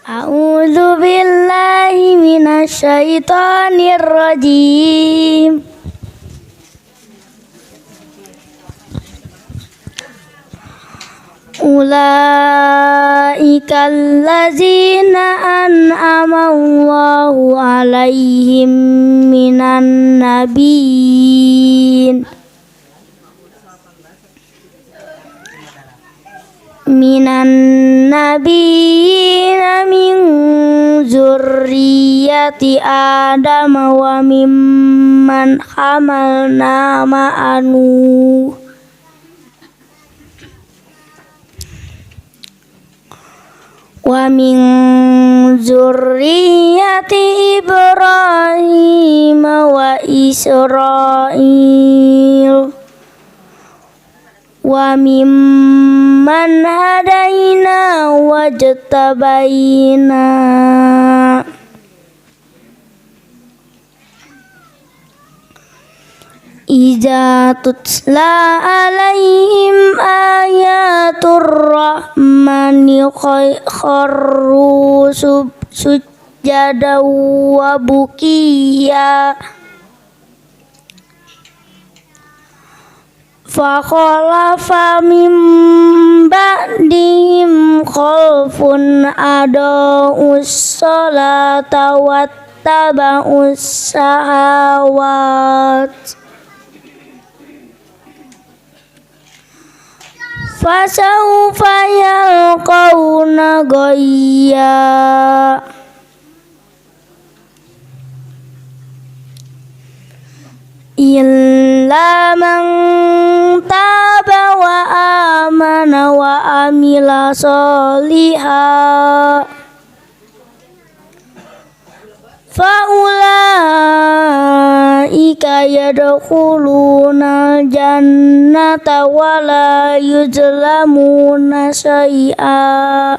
A'udzu billahi minasyaitonir rajim. Ulaika allazina an'ama Allahu 'alaihim minan nabiyyin min zurriyyati Adam wa mimman hamalna ma'anu wa min zurriyyati Ibrahim wa Israil wa mimman hadaina wajtabaina Iza tutla alaihim ayatur rahmani kharru sujada wa bukiya fakhalafa min ba'dihim khalfun adaa'us salata wattaba'us sahawat fasawfa yalqawna ghayya illa man taba wa amana wa amila sholihan faulaika yadkhuluna jannata wa la yuzlamuna syai'a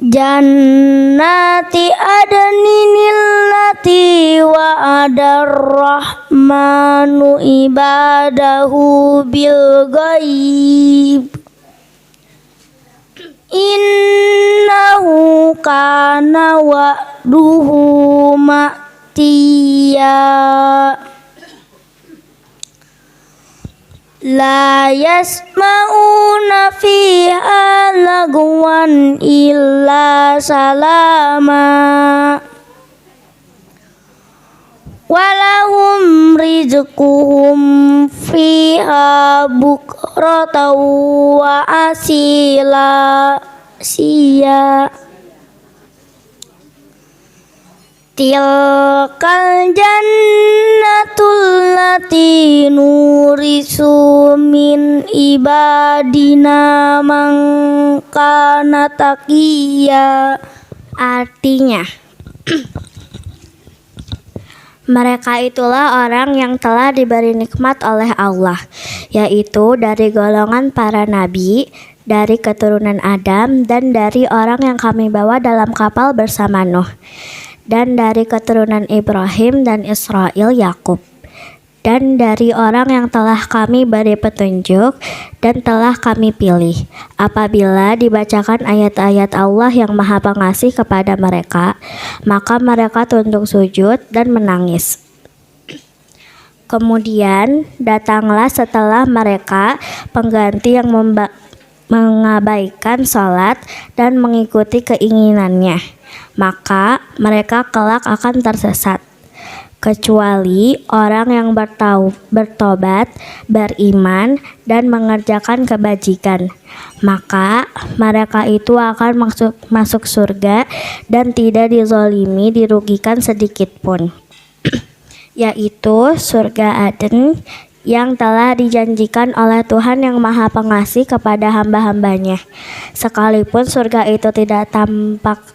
jannati adnin allati wa'adar rahmanu ibadahu bil ghaib innahu kana wa'duhu ma'tiya la yasma'una fiha lagwan illa salama walahum rizquhum fiha bukratan wa asila siya tilkal jannatul lati nurisu min ibadina man kana taqiya. Artinya mereka itulah orang yang telah diberi nikmat oleh Allah, yaitu dari golongan para nabi, dari keturunan Adam, dan dari orang yang kami bawa dalam kapal bersama Nuh, dan dari keturunan Ibrahim dan Israil Yakub, dan dari orang yang telah kami beri petunjuk dan telah kami pilih. Apabila dibacakan ayat-ayat Allah yang Maha Pengasih kepada mereka, maka mereka tunduk sujud dan menangis. Kemudian datanglah setelah mereka pengganti yang mengabaikan sholat dan mengikuti keinginannya, maka mereka kelak akan tersesat, kecuali orang yang bertobat, beriman, dan mengerjakan kebajikan. Maka mereka itu akan masuk surga dan tidak dizalimi, dirugikan sedikit pun, yaitu surga Aden yang telah dijanjikan oleh Tuhan yang Maha Pengasih kepada hamba-hambanya. Sekalipun surga itu tidak tampak,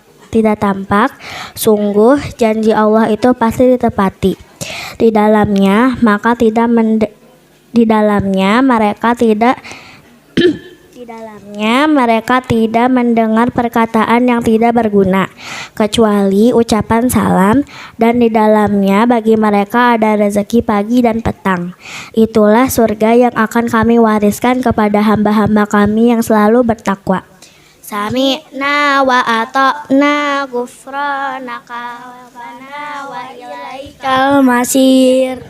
sungguh janji Allah itu pasti ditepati. Di dalamnya mereka tidak Di dalamnya mereka tidak mendengar perkataan yang tidak berguna, kecuali ucapan salam, dan di dalamnya bagi mereka ada rezeki pagi dan petang. Itulah surga yang akan kami wariskan kepada hamba-hamba kami yang selalu bertakwa. Sami'na wa ata'na ghufranaka rabbana wa ilaikal masir.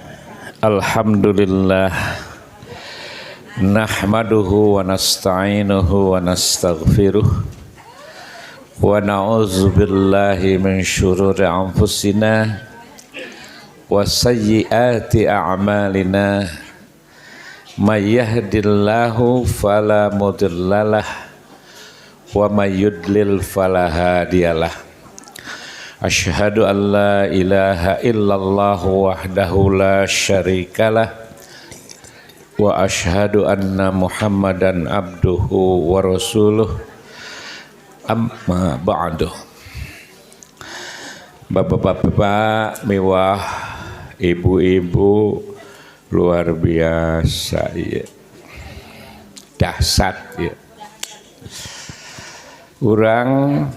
Alhamdulillah. Nahmaduhu wa nasta'inuhu wa nastaghfiruh wa na'udzu billahi min syururi anfusina wa sayyiati a'malina may yahdihillahu fala mudhillalah wa may yudlil fala hadiyalah. Asyhadu an la ilaha illallah wahdahu la syarikalah wa asyhadu anna Muhammadan abduhu wa rasuluh, amma ba'du. Bapak-bapak mewah, ibu-ibu luar biasa ya. Dahsyat ya. Urang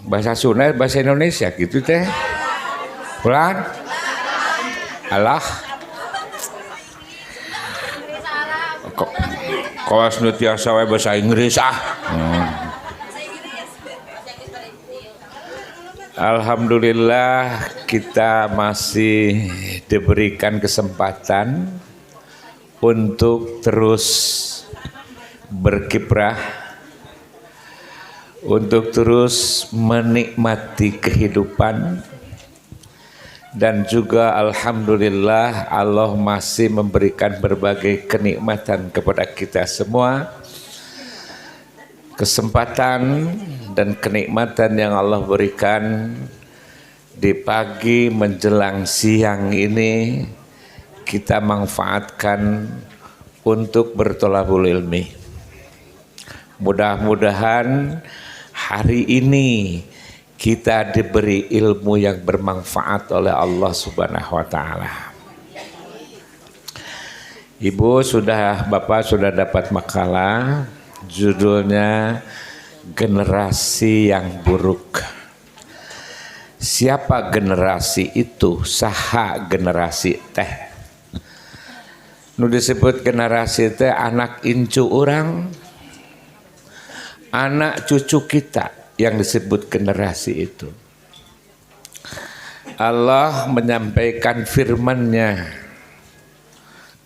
bahasa Sunda, bahasa Indonesia gitu teh. Ulang. Allah. Kawas nu tiasa wae bahasa Inggris Alhamdulillah kita masih diberikan kesempatan untuk terus berkiprah, untuk terus menikmati kehidupan. Dan juga alhamdulillah Allah masih memberikan berbagai kenikmatan kepada kita semua. Kesempatan dan kenikmatan yang Allah berikan di pagi menjelang siang ini kita manfaatkan untuk bertholabul ilmi. Mudah-mudahan hari ini kita diberi ilmu yang bermanfaat oleh Allah Subhanahu wa taala. Bapak sudah dapat makalah judulnya Generasi yang Buruk. Siapa generasi itu? Saha generasi teh? Nu disebut generasi teh anak incu orang, anak cucu kita yang disebut generasi itu. Allah menyampaikan firman-Nya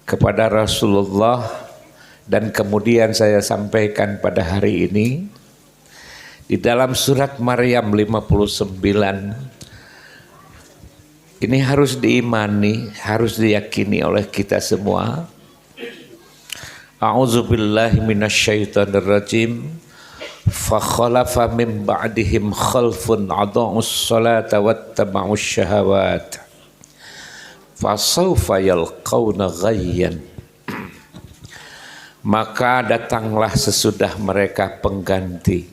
kepada Rasulullah dan kemudian saya sampaikan pada hari ini di dalam surat Maryam 59. Ini harus diimani, harus diyakini oleh kita semua. A'udzubillahi minasyaitonirrajim. Fa khalafa min ba'dihim khalfun adha'us salata wattaba'us syahawat fa sawfa yalqawna ghayyan. Maka datanglah sesudah mereka pengganti,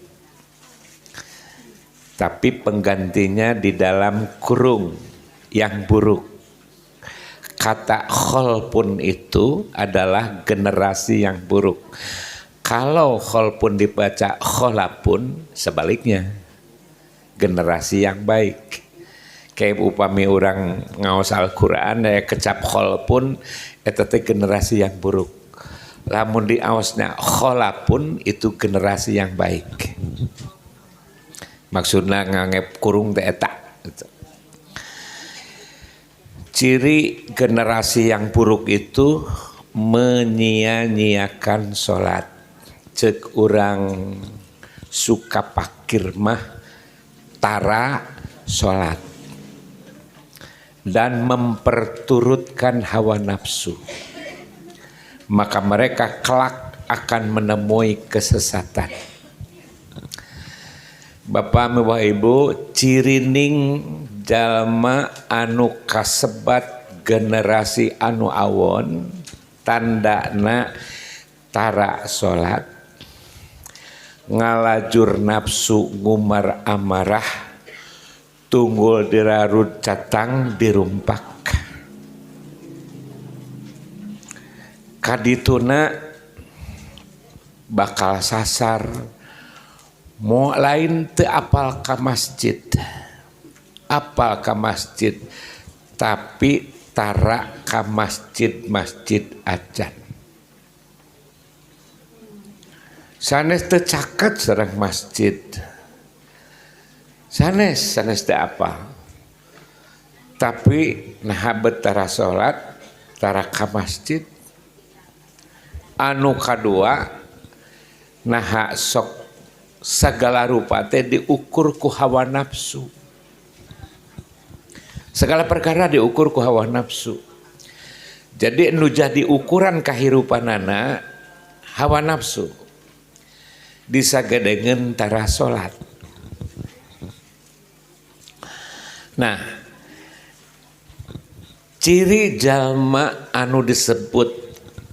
tapi penggantinya di dalam kurung yang buruk. Kata khalpun itu adalah generasi yang buruk. Kalau khalpun dibaca kholapun, sebaliknya generasi yang baik. Kayak upami orang ngaos Al-Quran ya kecap khalpun, itu generasi yang buruk. Lamun diaosna kholapun itu generasi yang baik. Maksudnya ngangep kurung teh eta. Ciri generasi yang buruk itu menyia-nyiakan sholat. Cek orang suka pakir mah tara sholat dan memperturutkan hawa nafsu, maka mereka kelak akan menemui kesesatan. Bapak mewah ibu, cirining jalma anu kasebat generasi anu awon tandana tara sholat, ngalajur nafsu ngumar amarah, tunggul dirarud catang dirumpak. Kadituna bakal sasar mau lain teu apal ka masjid, apal ka masjid tapi tara ka masjid ajan. Sanes teu caket sareng masjid, sanes teu apal, tapi nah betara salat tara ka masjid. Anu kadua nah sok segala rupa teh diukur ku hawa nafsu. Segala perkara diukur ku hawa nafsu. Jadi nu jadi ukuran kahirupanana hawa nafsu. Disagedengeun tara salat. Nah, ciri jalma anu disebut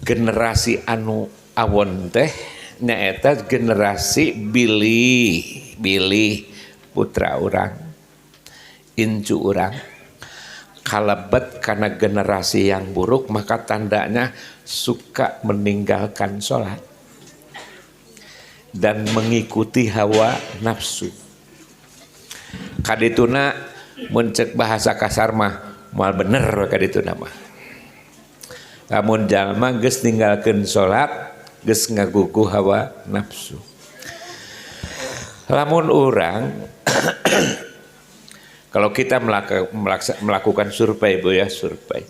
generasi anu awon teh nyaeta generasi bilih putra urang, incu urang. Kalebet karena generasi yang buruk maka tandanya suka meninggalkan sholat dan mengikuti hawa nafsu. Kadituna muncul bahasa kasar mah moal bener kadituna mah. Lamun jalma geus ninggalkeun salat, geus ngagugu hawa nafsu. Lamun orang kalau kita melakukan survei Bu ya, survei.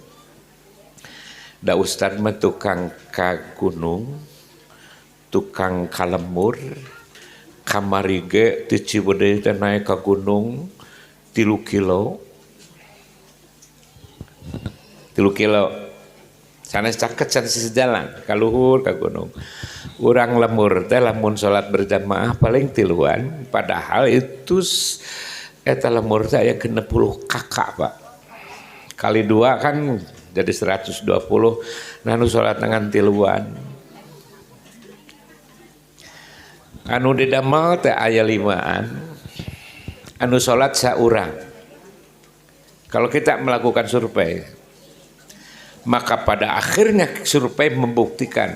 Da ustad mah tukang ka gunung, tukang ka lemur, kamari ge ti Ciwidey teh naik ka gunung 3 kilo. 3 kilo. Sanes caket sanes sejalan ka luhur ka gunung. Urang lemur teh lamun salat berjamaah paling 3-an, padahal itu eta lemur teh aya 60 kakak, Pak. Kali 2 kan jadi 120. Nah nu salat dengan 3-an. Anu didamel teh aya 5-an. Anu salat saurang. Kalau kita melakukan survei, maka pada akhirnya survei membuktikan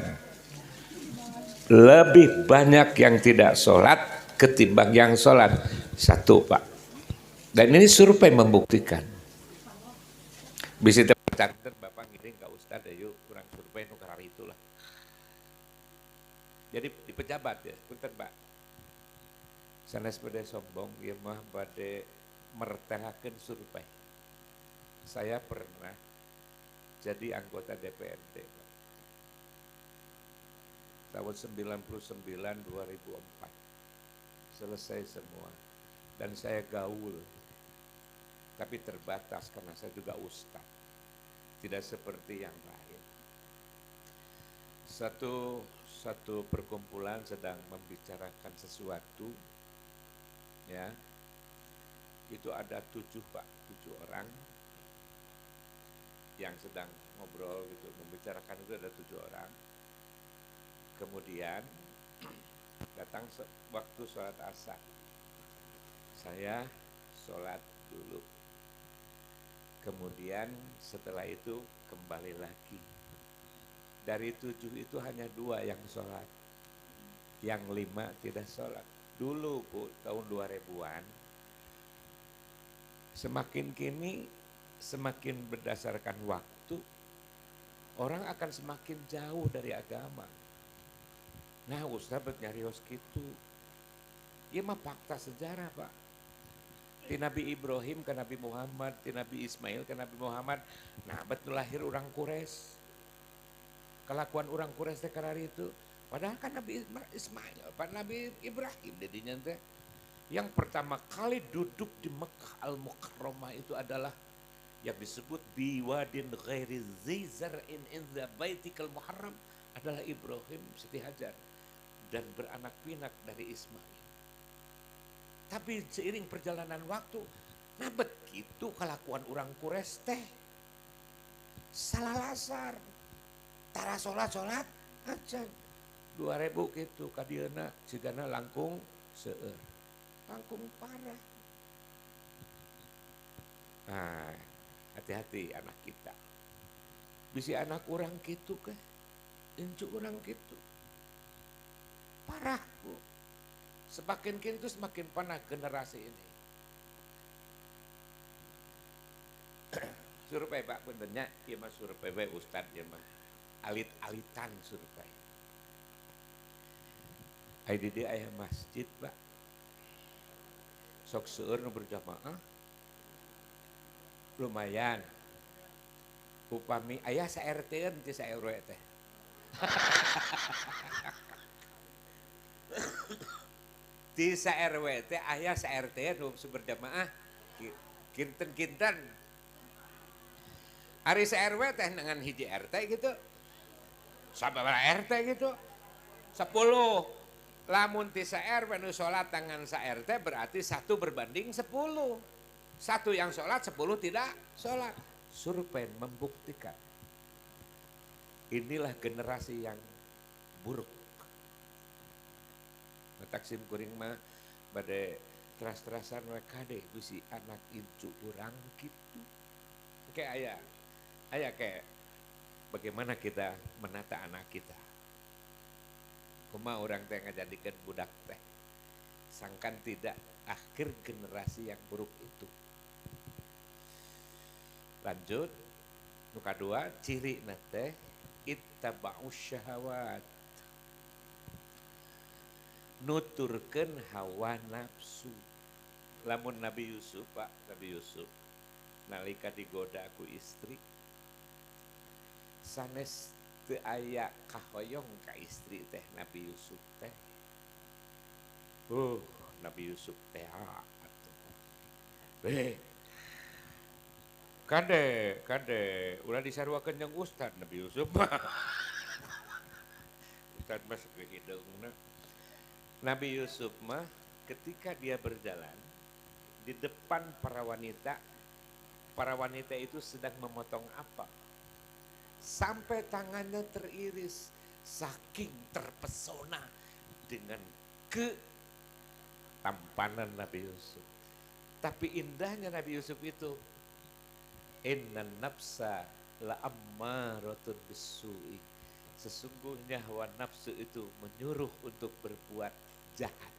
lebih banyak yang tidak sholat ketimbang yang sholat. 1, Pak. Dan ini survei membuktikan. Bisa tercatat Bapak ngide ka ustad ayo kurang survei nu karar itulah. Jadi di pejabat ya, punten Pak. Sanes bade sombong ieu mah bade mertelakeun survei. Saya pernah jadi anggota DPRD tahun 99 2004 selesai semua dan saya gaul tapi terbatas karena saya juga ustaz, tidak seperti yang lain. Satu perkumpulan sedang membicarakan sesuatu ya, itu ada 7 Pak, 7 orang yang sedang ngobrol gitu, membicarakan itu ada 7 orang. Kemudian datang waktu sholat asar. Saya sholat dulu. Kemudian setelah itu kembali lagi. Dari 7 itu hanya 2 yang sholat. Yang 5 tidak sholat. Dulu Bu, tahun 2000-an. Semakin kini, semakin berdasarkan waktu, orang akan semakin jauh dari agama. Nah Ustaz nyarios gitu. Ini mah fakta sejarah Pak. Ti Nabi Ibrahim ke Nabi Muhammad, ti Nabi Ismail ke Nabi Muhammad. Nah betul lahir orang Quraisy. Kelakuan orang Quraisy teh karari itu. Padahal kan Nabi Ismail, Pak Nabi Ibrahim dedinya teh. Yang pertama kali duduk di Mekah Al-Mukarramah itu adalah yang disebut biwadin ghairi zi zar'in inda baitikal muharram adalah Ibrahim Siti Hajar dan beranak pinak dari Ismail. Tapi seiring perjalanan waktu, nah begitu kelakuan orang Quraisy teh salah lasar, tara sholat aja 2000 gitu kadieuna cigana langkung seueur, langkung parah. Nah, hati-hati anak kita. Bisi anak orang gitu ke, incu orang gitu. Parah Bu. Semakin kini itu semakin panah generasi ini. Survei Pak puntennya, iya mah survei we Ustad ya mah. Alit-alitan survei. Ai di aya masjid Pak. Sok seueur nu berjamaah. Lumayan. Upami aya sa RT-eun teh sa RW teh. Di sa RW teh aya sa RT nu berjamaah. Kinten-kinten. Ari sa RW teh dengan hiji RT gitu. Sababaraha RT gitu. 10. Lamun ti sa RW nu salat tangan sa RT berarti 1 berbanding 10. 1 yang sholat, 10 tidak sholat. Survei membuktikan. Inilah generasi yang buruk. Taksim kuring mah bade teras-terasan we kade bisi anak incu urang gitu. Kayak aya kayak bagaimana kita menata anak kita. Kumaha orang teh ngajadikeun budak teh. Sangkan tidak akhir generasi yang buruk itu. Lanjut, nu kadua ciri teh ittaba'us syahawat. Nuturkeun hawa nafsu. Lamun Nabi Yusuf, Pak, Nabi Yusuf nalika digoda ku istri sanes teu aya kahoyong ka istri teh Nabi Yusuf teh. Nabi Yusuf teh Kade, ulah disarwakeun jeung Ustad Nabi Yusuf. Ustad mah sakehideungna. Nabi Yusuf mah ketika dia berjalan di depan para wanita itu sedang memotong apa? Sampai tangannya teriris, saking terpesona dengan ketampanan Nabi Yusuf. Tapi indahnya Nabi Yusuf itu, innan nafsa la ammaratun bisu'i. Sesungguhnya hawa nafsu itu menyuruh untuk berbuat jahat,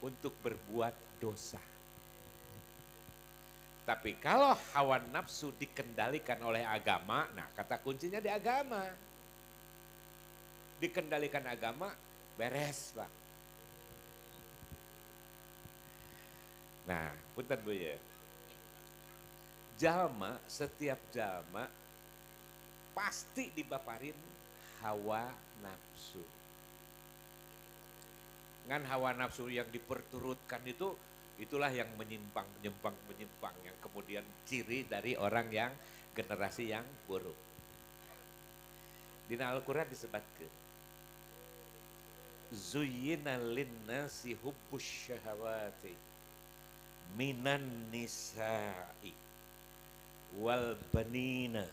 untuk berbuat dosa. Tapi kalau hawa nafsu dikendalikan oleh agama, nah kata kuncinya di agama. Dikendalikan agama, beres Pak. Nah, punten Bu ya. Jalma, setiap jalma pasti dibaparin hawa nafsu. Ngan hawa nafsu yang diperturutkan itu, itulah yang menyimpang, yang kemudian ciri dari orang yang generasi yang buruk. Dina Al-Quran disebutkan, Zuyyina linnasi hubbus syahawati minan nisa'i wal banina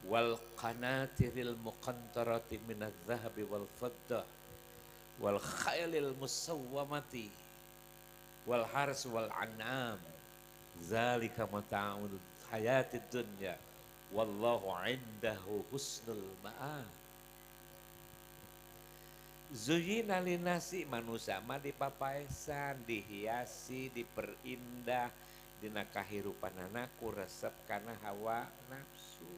wal qanatiril muqantarati minadh dhahabi wal faddah wal khailil musawwamati wal hars wal an'am zalika mata'ul hayatid dunya wallahu indahu husnul ma'ab. Zuyina linasi manusia mah dipapaesan, dihiasi, diperindah dina kahirupanana ku resep kana hawa nafsu.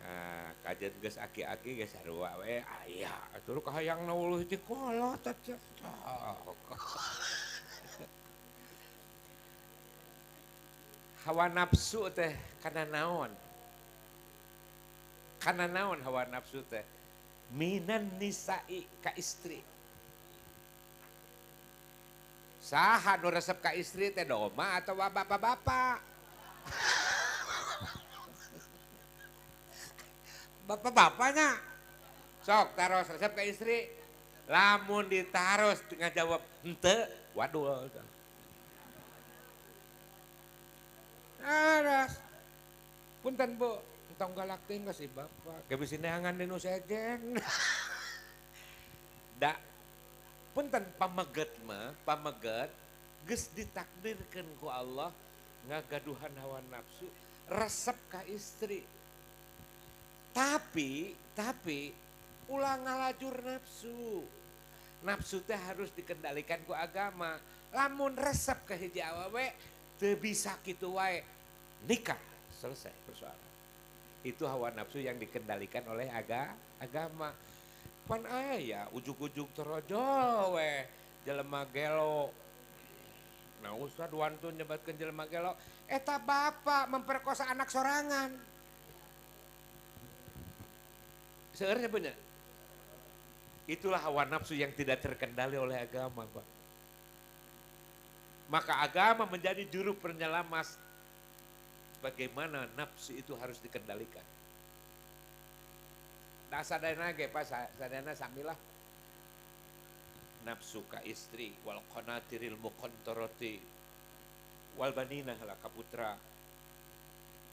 Nah, kajian geus aki-aki geus sarua we aya atuh kahayang nauluh ti kolot aja. Hawa nafsu teh kana naon? Kana naon hawa nafsu teh? Minan nisa'i ka istri. Saha nu resep ka istri teh doma atau bapak-bapak? Bapak-bapaknya. Sok taros resep ka istri. Lamun ditaros tengah jawab henteu, waduh. Aras. Punten Bu, entong galaktin ka si bapak. Kebisi neangan dinu segen. Da, punten pameget mah, pameget geus ditakdirkeun ku Allah ngagaduhan hawa nafsu resep ka istri. Tapi ulah ngalajur nafsu. Nafsu teh harus dikendalikan ku agama. Lamun resep ke hiji awewe teu bisa kitu wae. Nikah, selesai persoalan. Itu hawa nafsu yang dikendalikan oleh agama. Pan aya ujug-ujug terojol we jelema gelo. Nah Ustad wantun nyebatkeun jelema gelo, eta bapak memperkosa anak sorangan. Seueur punya. Itulah hawa nafsu yang tidak terkendali oleh agama, Pak. Maka agama menjadi juru penyelamat bagaimana nafsu itu harus dikendalikan. Nah sadayana ge Pak, sadayana samilah nafsu ka istri wal qanatiril muqantarati wal banina halaka putra.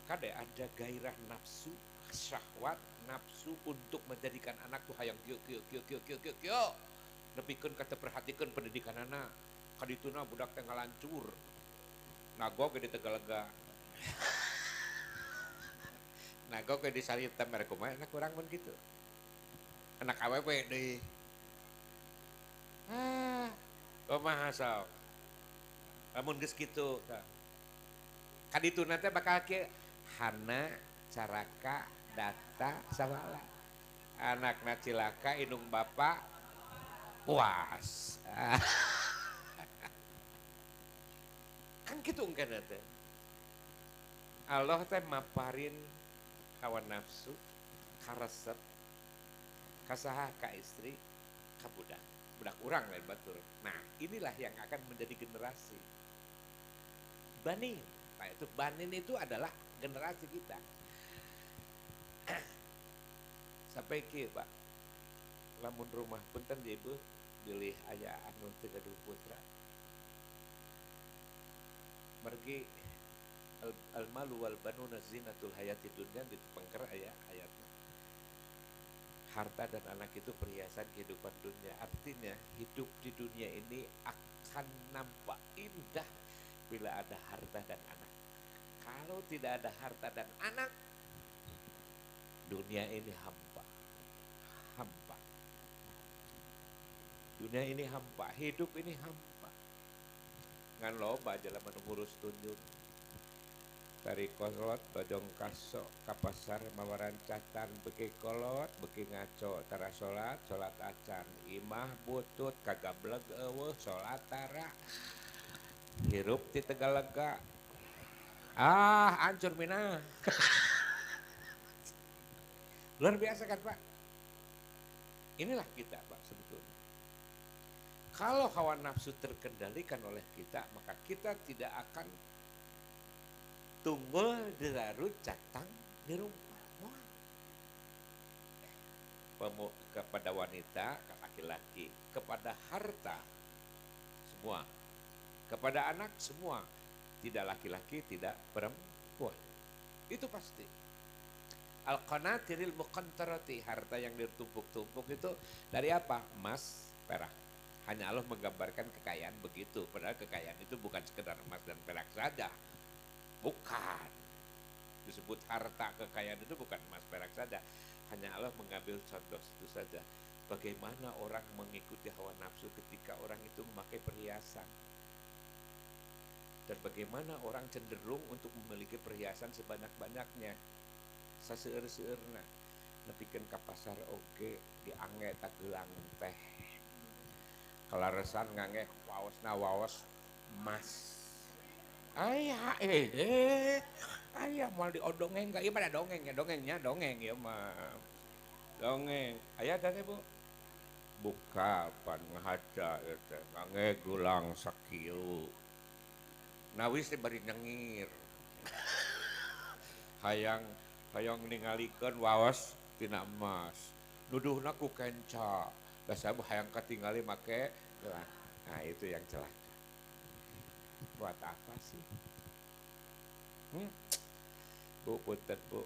Kade ada gairah nafsu, syahwat, nafsu untuk menjadikan anak tuh hayang kieu. Nepikeun kata perhatikeun pendidikan anak. Kadituna budak teh ngalancur. Nagog di Tegalega. Nagog di Sarita mere kumaha anak urang mun kitu. Anak awewe deui. Kumaha sok. Lamun geus kitu tah. Kadituna teh bakal kieu hana caraka data sawala. Anakna cilaka indung bapak puas. Kan gitu engkana teh. Allah teh maparin hawa nafsu, karesep, kasaha ka istri, ka budak. Budak urang lain batur. Nah inilah yang akan menjadi generasi. Banin, nah itu banin itu adalah generasi kita. Sampai kieu Pak, lamun rumah punten di ibu bilih aya anu 3 putra. Mergi al malu wal banuna zinatul hayati dunya di pengker ayatnya. Harta dan anak itu perhiasan kehidupan dunia. Artinya hidup di dunia ini akan nampak indah bila ada harta dan anak. Kalau tidak ada harta dan anak, dunia ini hampa. Hampa. Dunia ini hampa, hidup ini hampa. Ngan loba jalan ngurus tunjung. Dari kolot, bojong kaso, kapasar, mawaran catan, beki kolot, beki ngaco, tara sholat acan, imah butut, kagableg eueuh, sholat tara, hirup di Tegalega, hancur mina. Luar biasa kan Pak? Inilah kita Pak sebetulnya. Kalau hawa nafsu terkendalikan oleh kita, maka kita tidak akan tunggul dirarut catang di rumah. Kepada wanita, ke laki-laki, kepada harta semua, kepada anak semua, tidak laki-laki, tidak perempuan. Itu pasti. Al-qanatiril muqantarati, harta yang ditumpuk-tumpuk itu dari apa? Emas, perak. Hanya Allah menggambarkan kekayaan begitu, padahal kekayaan itu bukan sekedar emas dan perak saja. Bukan. Disebut harta kekayaan itu bukan emas perak saja. Hanya Allah mengambil contoh itu saja. Bagaimana orang mengikuti hawa nafsu ketika orang itu memakai perhiasan. Dan bagaimana orang cenderung untuk memiliki perhiasan sebanyak-banyaknya. Saseur-seurna. Nepikeun ka pasar oge diangge tagelang teh. Kalaresan ngangge waos emas. Aya aya moal diodongeng ka ieu pada dongeng ya dongeng ya mah. Dongeng. Aya teh Bu. Buka pan ngahada ieu teh ngangge gulang sakilu. Nawis teh bari nyengir. Hayang ningalikeun waos tina emas. Nuduhna ku kenca. Da sabab hayang katingali make gelang. Nah itu yang celaka. Buat apa sih? Bu, punten Bu.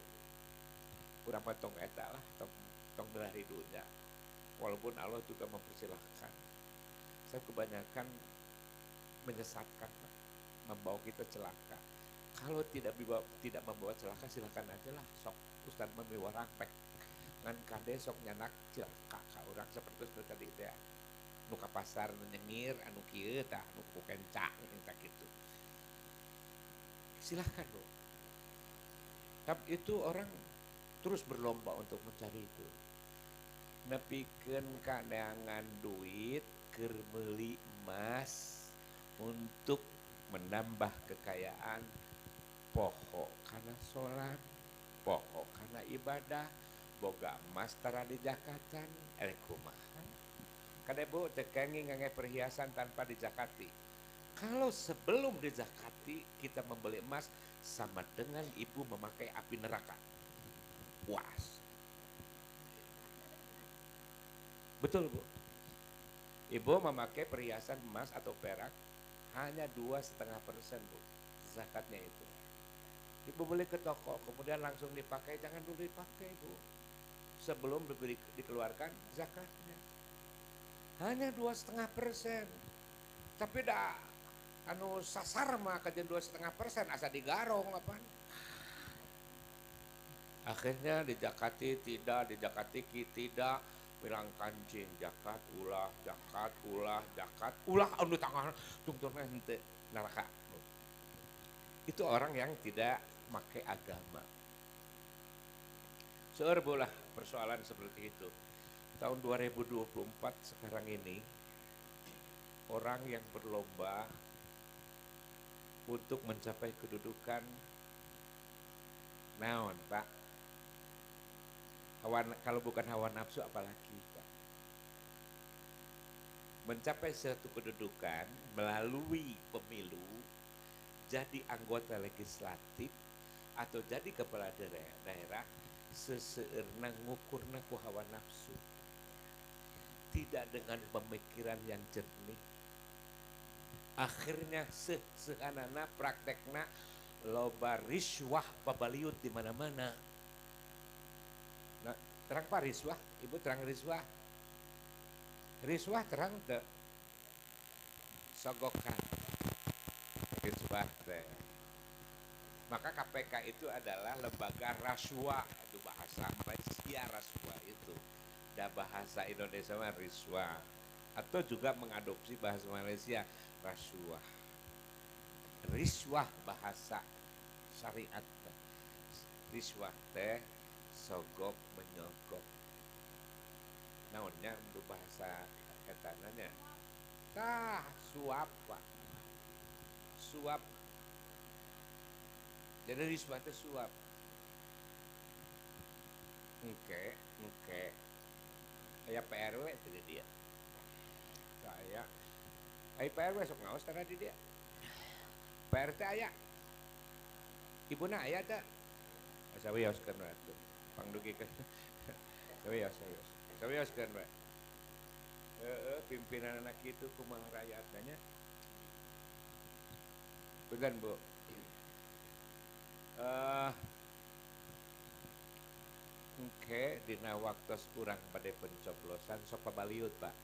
Urang mah tong eta lah, tong dari dunia. Walaupun Allah juga mempersilahkan. Saya kebanyakan menyesatkan, membawa kita celaka. Kalau tidak membawa celaka, silakan aja lah. Sok Ustadz memiwa rampek. ngan kade sok nyanak cilaka ka urang sapertos nu tadi teh nu ka pasar nu nyengir anu kieu tah nu ku kencang eta kitu. Silahkan Bu. Tapi itu orang terus berlomba untuk mencari itu. Nepikeun kadangan duit keur meuli emas untuk menambah kekayaan, poho karena sholat, poho karena ibadah, boga emas tara di jakatan, kumaha. Kadebo tekengi ngange perhiasan tanpa dijakati. Kalau sebelum dijakati kita membeli emas sama dengan ibu memakai api neraka. Puas. Betul Bu. Ibu memakai perhiasan emas atau perak hanya 2,5% Bu. Zakatnya itu. Ibu beli ke toko kemudian langsung dipakai, jangan dulu dipakai Bu. Sebelum dikeluarkan zakatnya. Hanya 2,5%. Tapi dah anu sasar mah kajian 2,5% asa digarong apa? Akhirnya dijakati tidak, dijakati tidak, bilang kancing jakat ulah anu tangan tungtung henteu neraka. Itu orang yang tidak pakai agama. Seueur bolah persoalan seperti itu. Tahun 2024 sekarang ini orang yang berlomba untuk mencapai kedudukan naon Pak? Kalau bukan hawa nafsu apalagi Pak. Mencapai suatu kedudukan melalui pemilu, jadi anggota legislatif atau jadi kepala daerah seseueurna ngukurna ku hawa nafsu. Tidak dengan pemikiran yang jernih. Akhirnya sehanana praktekna loba riswah pabaliut di mana-mana. Nah, terang Pak riswah, Ibu terang riswah. Riswah terang teu? Sogokan. Riswah teh. Maka KPK itu adalah lembaga rasuah, itu bahasa Malaysia rasuah itu. Dan bahasa Indonesia mah riswah. Atau juga mengadopsi bahasa Malaysia rasuah. Riswah bahasa syariat. Riswah teh sogok menyogok. Naonnya untuk bahasa etananya. Tah suap Pak. Suap. Jadi riswah teh suap. Oke. Aya PRW itu dia. Saya PRW sok ngaos tara di dia. PRT aya. Ibuna aya teh. Sawioskeun we atuh. Pangdugikeun. Sawioskeun we. Pimpinan anak itu kumaha rakyatnya. Began Bu. Dina waktos kurang pada pencoblosan sok pabaliut Pak.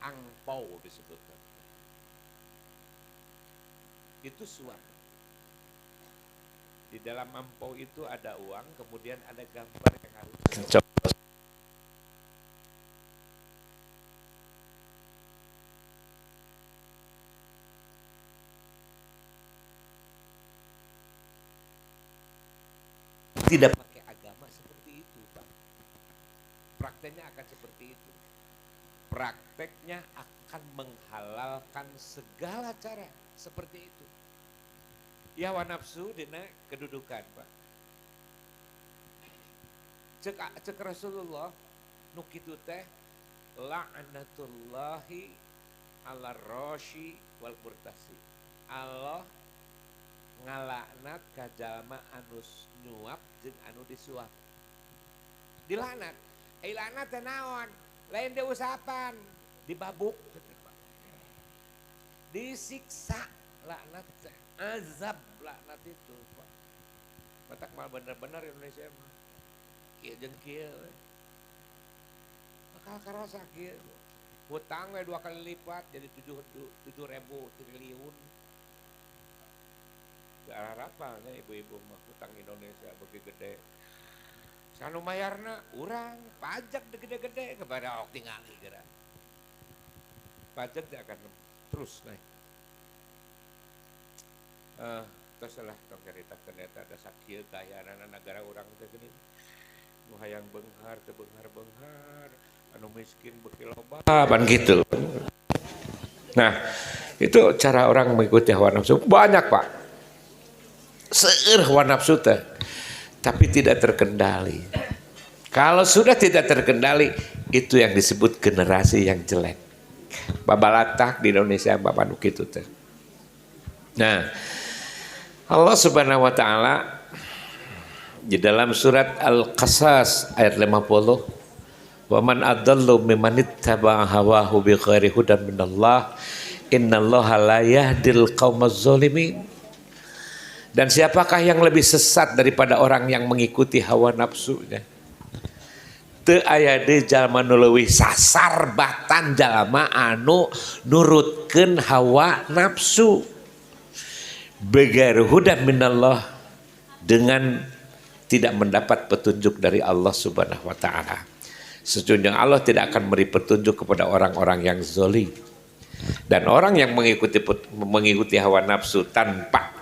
Angpau disebutkan. Itu suap. Di dalam angpau itu ada uang, kemudian ada gambar yang harus dicoblos. Tidak pakai agama seperti itu Pak. Prakteknya akan seperti itu. Prakteknya akan menghalalkan segala cara seperti itu. Ya hawa nafsu dina kedudukan Pak. Cek Rasulullah nu kitu teh la'natullahi ala rashi wal murtasi. Allah ngalaknat ka jalma anu nyuap jeung anu disuap. Dilaknat. Laknat teh naon? Lain diusapan, dibabuk. Disiksa laknat teh. Azab laknat itu Pak. Matak mah bener-bener Indonesia mah. Kieu jeung kieu. Bakal karasa kieu. Hutang we 2 kali lipat jadi 7.000 triliun. Arah rapalnya ibu-ibu mah hutang Indonesia begitu gede. Sanu mayarna urang pajak gede-gede kepada ok tingali geura. Pajak dia akan terus naik. Terus lah tong caritakeun eta ada sakieu kaayaan negara urang teh geuning. Nu hayang beunghar teu beunghar-beunghar, anu miskin beuki loba ban gitu. Nah, itu cara orang mengikuti hawa nafsu banyak, Pak. Seueur hawa nafsu teh, tapi tidak terkendali. Kalau sudah tidak terkendali, itu yang disebut generasi yang jelek. Babalatak di Indonesia bapak nu kitu teh. Nah, Allah Subhanahu wa taala di dalam surat Al-Qasas ayat 50, "Wa man adallu mimman ittaba'a hawahu bighairi hudan minallah, innallaha la yahdil qaumaz zalimin." Dan siapakah yang lebih sesat daripada orang yang mengikuti hawa nafsunya? Teu aya deui jalma nu leuwih sasar batan jalma anu nurutkeun hawa nafsu. Bighairi hudan minallah, dengan tidak mendapat petunjuk dari Allah Subhanahu wa taala. Sesungguhnya Allah tidak akan memberi petunjuk kepada orang-orang yang zalim. Dan orang yang mengikuti hawa nafsu tanpa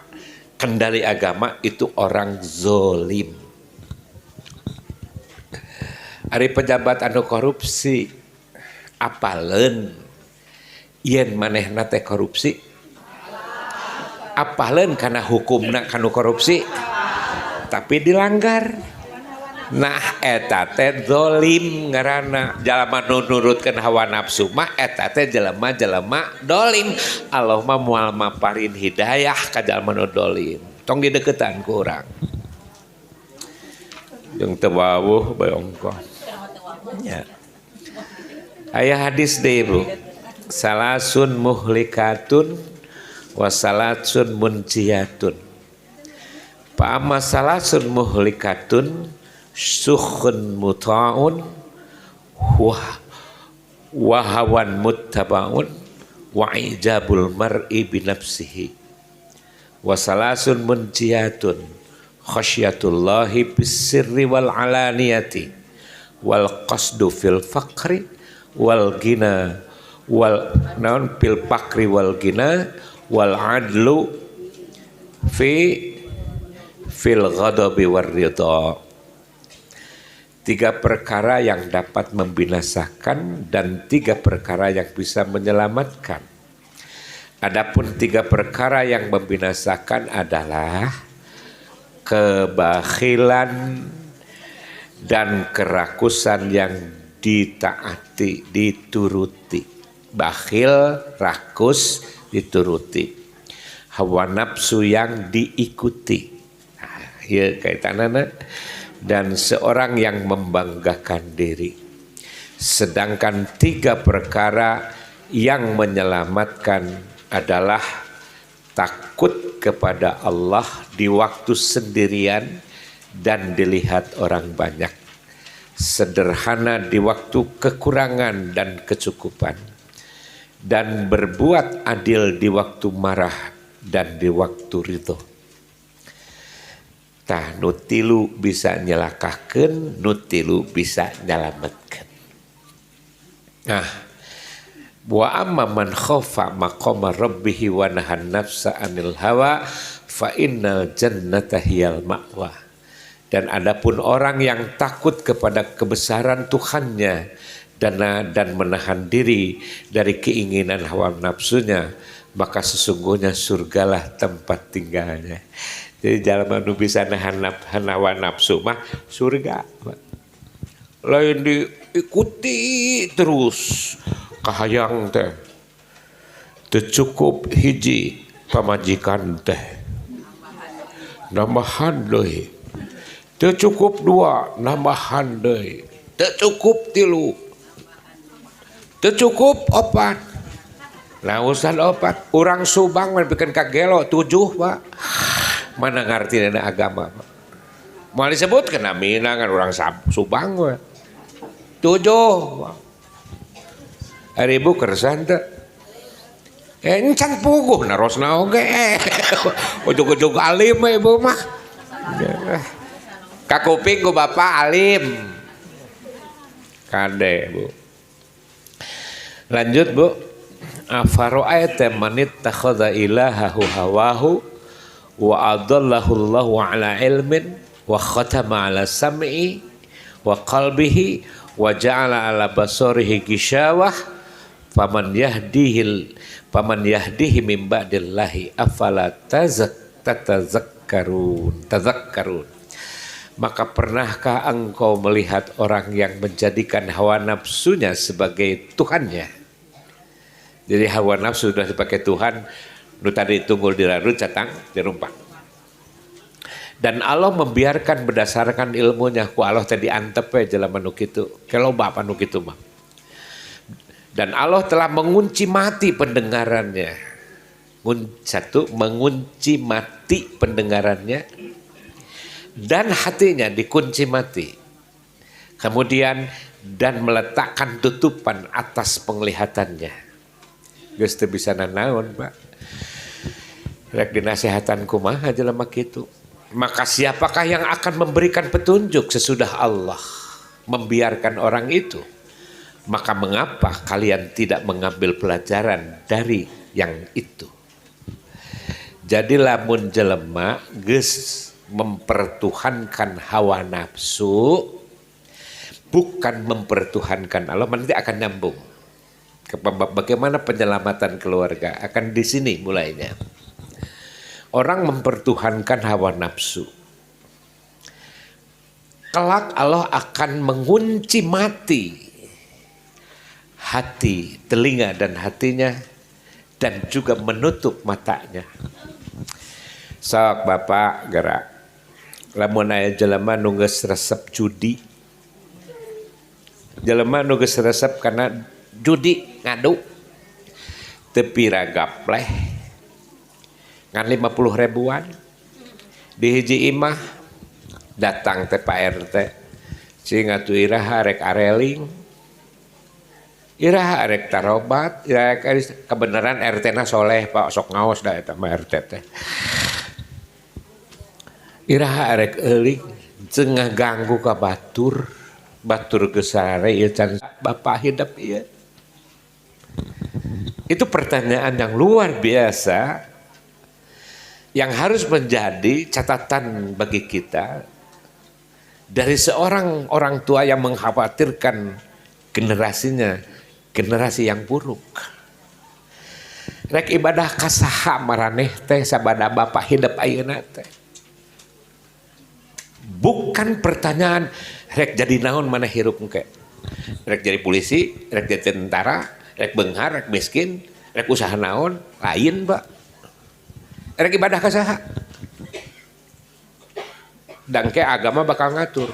kendali agama itu orang zalim. Ari pejabat anu korupsi apaleun yen manehna teh korupsi? Apaleun kana hukumna kanu korupsi? Tapi dilanggar. Nah eta teh zalim ngaranna. Jalma nu nurutkeun hawa nafsu mah eta teh jelema-jelema dolim. Allah mah moal maparin hidayah ka jalma nu dolim. Tong dideuketan ku urang. Jeung teu wawuh bae ongkoh. Ya. Aya hadis deui, Bro. Salasun muhlikatun wa salatsun munciyatun. Pa amma salasun muhlikatun sukhun muta'un wa hawan muttaba'un wa ijabul mar'i binafsihi wa salasun munciyatun khasyatullahi bisirri wal alaniyati wal qasdu fil faqri wal gina wal naun fil faqri wal gina wal adlu fil ghadabi war ridha. 3 perkara yang dapat membinasakan dan 3 perkara yang bisa menyelamatkan. Adapun 3 perkara yang membinasakan adalah kebakhilan dan kerakusan yang ditaati, dituruti. Bakhil, rakus, dituruti. Hawa nafsu yang diikuti. Nah, ya kaitanana. Dan seorang yang membanggakan diri. Sedangkan 3 perkara yang menyelamatkan adalah takut kepada Allah di waktu sendirian dan dilihat orang banyak. Sederhana di waktu kekurangan dan kecukupan. Dan berbuat adil di waktu marah dan di waktu ridho. Tah nutilu bisa nyelakakeun, nutilu bisa nyalametkeun. Nah, wa amma man khafa maqama rabbih wa nahan nafsa 'anil hawa fa innal jannata hiyal ma'wa. Dan adapun orang yang takut kepada kebesaran Tuhannya dan menahan diri dari keinginan hawa nafsunya, maka sesungguhnya surgalah tempat tinggalnya. Jadi jalma nu bisa nahan hawa nafsu mah surga. Lain diikuti terus kahayang teh. Teu cukup hiji pamajikan teh. Nambahan deui. Teu cukup 2, nambahan deui. Teu cukup 3. Teu cukup 4. Nah urusan 4, urang Subang mepikeun ka gelo 7, Pak. Mana ngarti dana agama, Pak. Mau disebut kena mina kan orang Subang we. 7, Pak. Ari ibu kersan teh. Encan puguh narosna oge. Ujug-ujug alim ibu mah. Kakuping ku bapak alim. Kade bu. Lanjut bu. Afara'aita man ittakhadha ilahahu hawahu wa adallahu Allahu ala ilmin wa khatama ala sam'i wa qalbihi wa ja'ala ala basarihi gishawah faman yahdihi min ba'dillahi afala tazakkarun. Maka pernahkah engkau melihat orang yang menjadikan hawa nafsunya sebagai Tuhannya? Jadi hawa nafsu sudah sebagai Tuhan, nu tadi tunggul dirarut catang dirumpak. Dan Allah membiarkan berdasarkan ilmunya, ku Allah tadi antep ya jalan nu kitu, kalau bapak nu kitu mah. Dan Allah telah mengunci mati pendengarannya. Satu, mengunci mati pendengarannya. Dan hatinya dikunci mati. Kemudian dan meletakkan tutupan atas penglihatannya. Geus teu bisa nanaon, Pak. Rek dinasehatan kumaha jelema kitu. Maka siapakah yang akan memberikan petunjuk sesudah Allah membiarkan orang itu? Maka mengapa kalian tidak mengambil pelajaran dari yang itu? Jadi lamun jelema geus mempertuhankan hawa nafsu, bukan mempertuhankan Allah, nanti akan nyambung. Bagaimana penyelamatan keluarga akan di sini mulainya. Orang mempertuhankan hawa nafsu, kelak Allah akan mengunci mati hati, telinga dan hatinya, dan juga menutup matanya. Sok bapak gerak. Lamun aya jelema nu geus resep judi. Jelema nu geus resep karena judi ngadu. Teu pira gapleh. Ngan 50 ribuan. Di hiji imah datang teh Pak RT. Cing atuh iraha rek areling. Iraha rek tarobat, iraha kebenaran RT-na soleh Pak, sok ngaos da eta mah RT teh. Iraha arek euling cenah ganggu ka batur gesare ieu can bapak hidup ieu. Itu pertanyaan yang luar biasa yang harus menjadi catatan bagi kita dari seorang orang tua yang mengkhawatirkan generasinya generasi yang buruk. Rek ibadah kasaha maraneh teh sabada bapak hidup ayeuna teh. Bukan pertanyaan rek jadi naon mana hirup engke. Rek jadi polisi, rek jadi tentara, rek beunghar, rek miskin, rek usaha naon, lain Pak. Rek ibadah ka saha? Dangke agama bakal ngatur.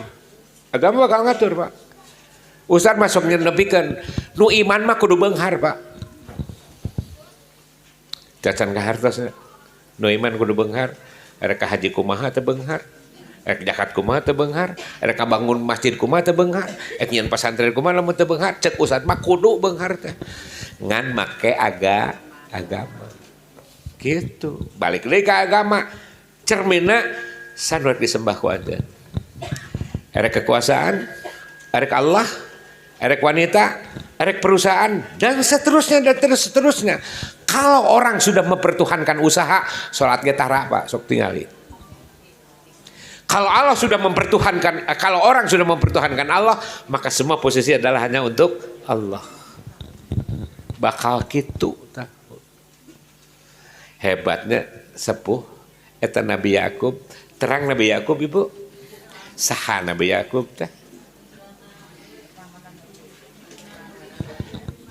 Agama bakal ngatur, Pak. Ustaz masuk nepikeun, nu iman mah kudu beunghar, Pak. Cacan ka hartosna. Nu iman kudu beunghar, rek ka haji kumaha teu beunghar. Ek jakat kumaha teu beunghar, rek bangun masjid kumaha teu beunghar, ek nyieun pesantren kumaha lamun teu beunghar, cek ustad mah kudu beunghar teh. Ngan make agama. Gitu. Balik deui ka agama. Cermina sanuat disembah ku anjeun. Erek kekuasaan, erek Allah, erek wanita, erek perusahaan dan seterusnya. Kalau orang sudah mempertuhankan usaha, salat ge tara Pak, sok tingali. Kalau Allah sudah mempertuhankan, kalau orang sudah mempertuhankan Allah, maka semua posisi adalah hanya untuk Allah. Bakal gitu. Hebatnya sepuh eta Nabi Yakub, terang Nabi Yakub Ibu. Saha Nabi Yakub teh?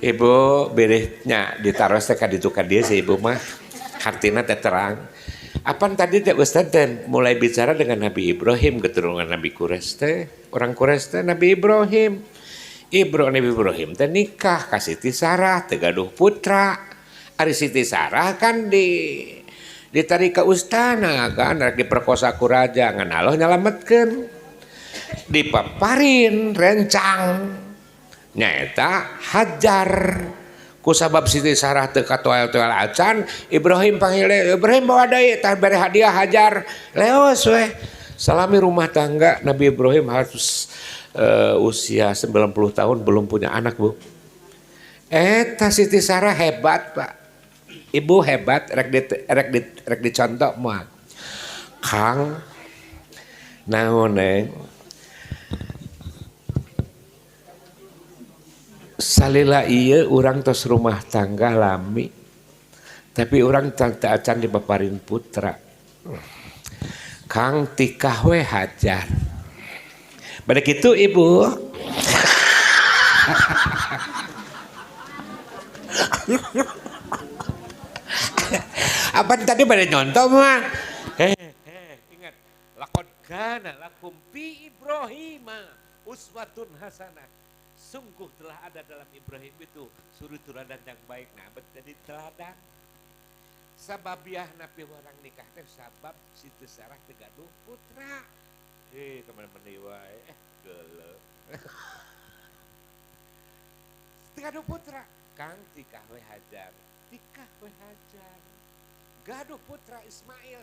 Ibu beresnya ditaruh teh ka ditu ka dieu si Ibu mah. Hartina teh terang. Apaan tadi teh Ustaz teh mulai bicara dengan Nabi Ibrahim, keturunan Nabi Quraisy teh, orang Quraisy teh Nabi Ibrahim. Nabi Ibrahim teh nikah ka Siti Sarah teh gaduh putra. Ari Siti Sarah kan ditarik ke istana kan, rek diperkosa ku raja, ngan Allah nyalametkeun. Dipaparin rencang. Nyaeta Hajar. Ku sabab Siti Sarah teu katoel-toel acan, Ibrahim panggil Ibrahim bawa deui tah bere hadiah Hajar. Leos we. Salami rumah tangga Nabi Ibrahim harus usia 90 tahun belum punya anak, Bu. Siti Sarah hebat, Pak. Ibu hebat, rek dicontoh mah. Kang, naon neng? Salila iya orang tos rumah tangga lami. Tapi orang tak acan dipaparin putra. Kang tikah we hajar. Pada gitu ibu. Apa tadi pada nyontoh mah? Ingat. Lakon kana lakum fi Ibrahim uswatun hasanah. Sungguh telah ada dalam Ibrahim itu suri teladan yang baik. Nah, jadi teladan. Sababiah napi orang nikah teh sabab Siti Sarah teu gaduh putra. Teman-teman wae geuleuh. Teu gaduh putra. Kang tikah we hajar. Tikah we hajar. Gaduh putra Ismail.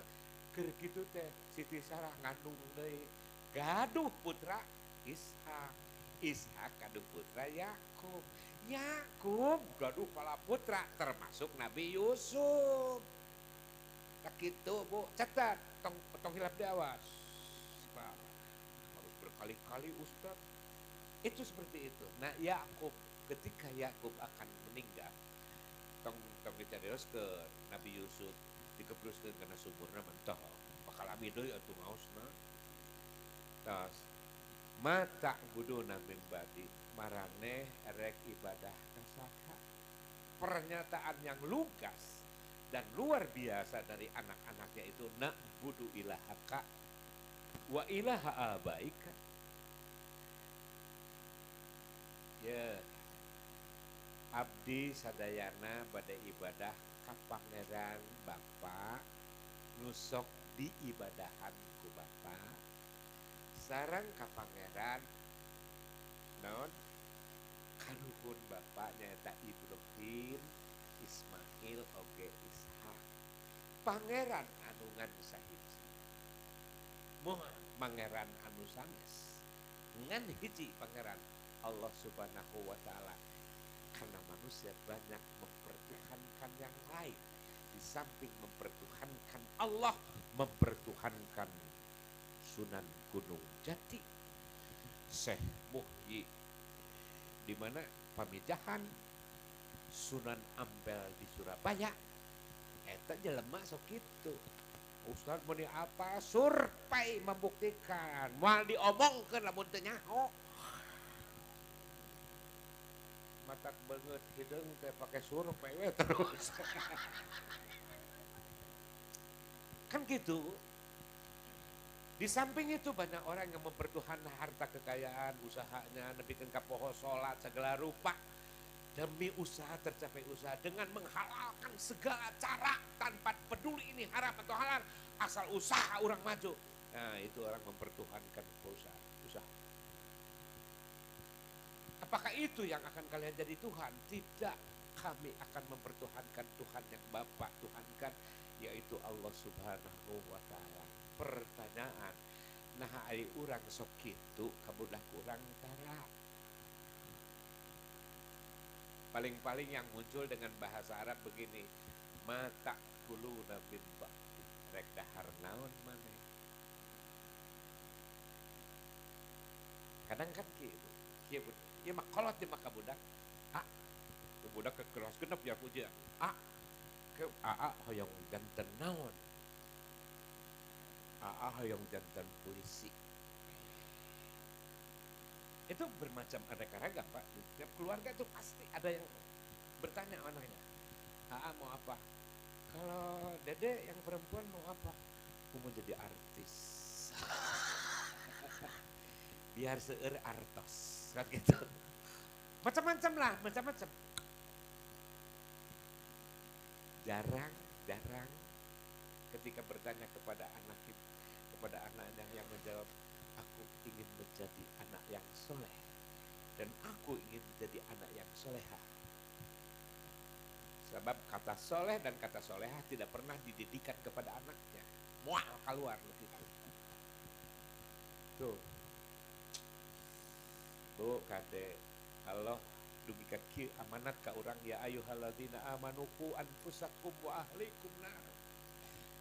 Keur kitu teh Siti Sarah ngandung deui. Gaduh putra Ishak. Ishak gaduh putra Yakub. Yakub gaduh pala putra termasuk Nabi Yusuf. Tak gitu Bu, catat, tong hilap diawas. Harus berkali-kali Ustaz. Itu seperti itu. Nah Yakub, ketika Yakub akan meninggal, tong dicarios ke Nabi Yusuf, dikebruskeun kana sumurna mentah. Bakal ami deui atuh ngaosna. Tas mata buduna min badi marane rek ibadah kasaha. Pernyataan yang lugas dan luar biasa dari anak-anaknya itu na'budu ilahaka wa ilaha abaika. Ya, abdi sadayana bade ibadah ka Pangeran Bapa nusok diibadahan ku Bapa sareng ka Pangeran naon kaluhun Bapa nyaeta Ibrahim, Ismail oge Ishak. Pangeran anu ngan sahiji. Moal pangeran anu sanes. Ngan hiji pangeran Allah Subhanahu wa taala. Karena manusia banyak mempertuhankan yang lain. Di samping mempertuhankan Allah, mempertuhankan Sunan Gunung Jati, Syekh Muhyi, di mana pamijahan Sunan Ampel di Surabaya. Eta jelema sok kitu. Ustaz meni apa survei membuktikan, moal diomongkeun lamun teu nyaho. Matak beungeut hideung teh pake survei we terus. Kan gitu. Di samping itu banyak orang yang mempertuhankan harta kekayaan, usahanya, nepikeun ka poho salat segala rupa. Demi usaha tercapai usaha dengan menghalalkan segala cara tanpa peduli ini haram atau halal, asal usaha orang maju. Nah itu orang mempertuhankan usaha. Apakah itu yang akan kalian jadi Tuhan? Tidak, kami akan mempertuhankan Tuhan yang Bapa Tuhankan, yaitu Allah Subhanahu wa taala. Pertanyaan, nah ari urang sok kitu kabudak urang tara. Paling-paling yang muncul dengan bahasa Arab begini, mata kulu nabin bakti, rek dahar naon maneh. Kadang kan gitu, ieu mah kolot di maka budak. Budak kekeras genep ya puja. Ke hoyong janten naon. Hoyong janten polisi. Itu bermacam aneka ragam Pak. Setiap keluarga itu pasti ada yang bertanya anaknya, mau apa? Kalau Dede yang perempuan mau apa? Aku mau jadi artis. Biar seueur artos. Kan gitu. Macam-macam lah, macam-macam. Jarang ketika bertanya kepada anaknya yang menjawab, aku ingin menjadi anak yang soleh dan aku ingin menjadi anak yang solehah. Sebab kata soleh dan kata solehah tidak pernah dididikan kepada anaknya. Mual keluar begitu. Tuh, Bu kade Allah dugikan kieu amanat ka urang ya ayyuhalladzina amanu qu anfusakum wa ahlikum nar.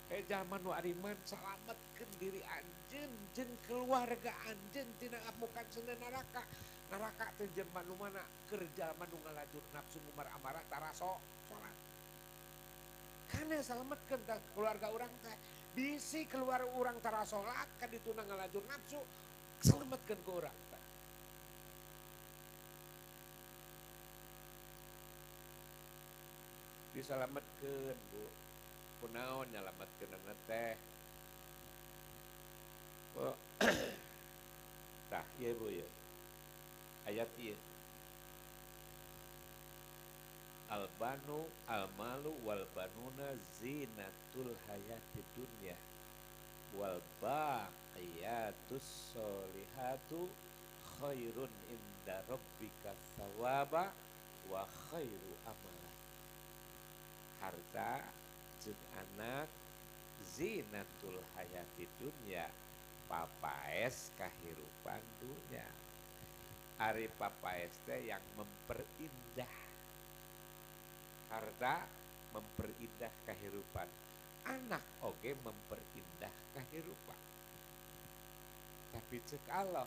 Jaman nu ariman salametkeun diri anjeun jeung keluarga anjeun tina amukan seueur neraka. Neraka teh jelema nu mana keur jalma nu ngalajur nafsu ngumar amarah taraso salat. Kana salametkeun keluarga urang teh bisi keluar urang tara salat ka dituna ngalajur nafsu salametkeun ku urang teh. Disalametkeun Bu. Kunaon nyalametkeunna teh? Bu. Tah ieu Bu ya. Ayat ieu. Al-banu al-malu wal banuna zinatul hayati dunya wal baqiyatus solihatu khairun inda rabbika thawaba wa khairu amala. Harta jeung anak zinatul hayati dunya, papaes kahirupan dunya. Ari papaes teh yang memperindah, harta memperindah kehidupan, anak oge memperindah kehidupan. Tapi cek Allah,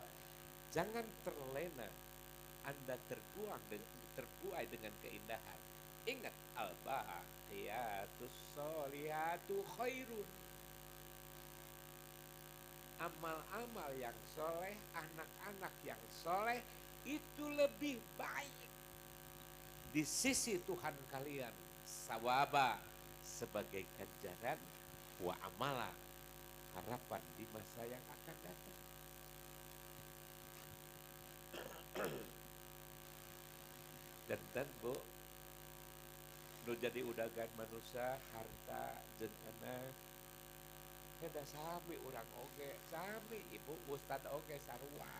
jangan terlena Anda terbuai dengan keindahan. Ingat, al-baqiyatus sholihatu khairun. Amal-amal yang soleh, anak-anak yang soleh itu lebih baik di sisi Tuhan kalian, sawaba sebagai ganjaran, wa amala harapan di masa yang akan datang. Dan Bu, nu jadi udagan manusia harta jeung anak da sami urang oge, sami Ibu Ustad oge sarua.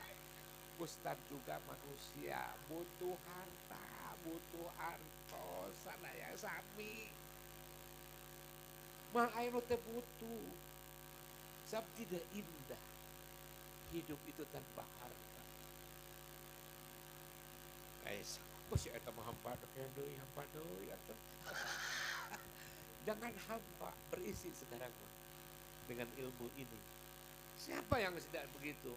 Ustad juga manusia, butuh harta, butuh artos, sadaya sami. Mal aya nu teu butuh. Sabab tidak indah hidup itu tanpa harta. Siapa sih eta mah hampa deui, hampa deui atuh. Jangan hampa, berisi sekarang mah dengan ilmu ini. Siapa yang tidak begitu?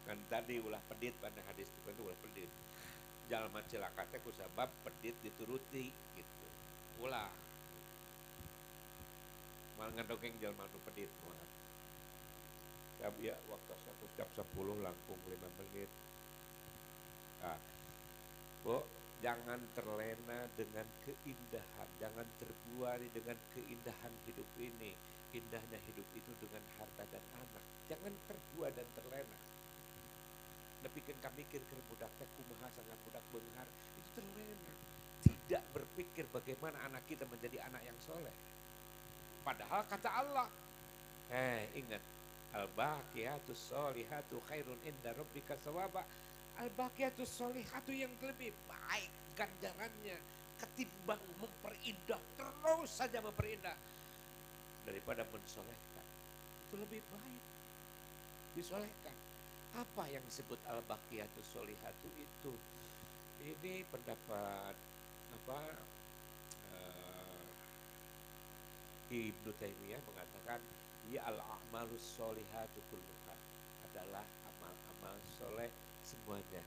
Kan tadi ulah pedit pada hadis itu kan ulah pedit. Jalma celaka teh kusabab pedit dituruti gitu. Ulah. Mal ngadongeng jalma nu pedit moal. Ya waktu 1 jam 10 langkung 5 menit. Nah, Bu, jangan terlena dengan keindahan, jangan terbuai dengan keindahan hidup ini. Indahnya hidup itu dengan harta dan anak. Jangan terbuai dan terlena. Nepikeun ka mikir keur budak teh kumaha sangat budak beunghar, itu terlena. Tidak berpikir bagaimana anak kita menjadi anak yang soleh. Padahal kata Allah, ingat, al-baqiyatus sholihatu khairun inda rabbika thawaba. Al-baqiyatus sholihatu yang lebih baik ganjarannya ketimbang memperindah, terus saja memperindah daripada mensolehkan. Itu lebih baik disolehkan. Apa yang disebut al-baqiyatus sholihatu itu? Ini pendapat Ibnu Taimiyah mengatakan ya al-a'malus sholihatu kulluha adalah amal-amal soleh semuanya.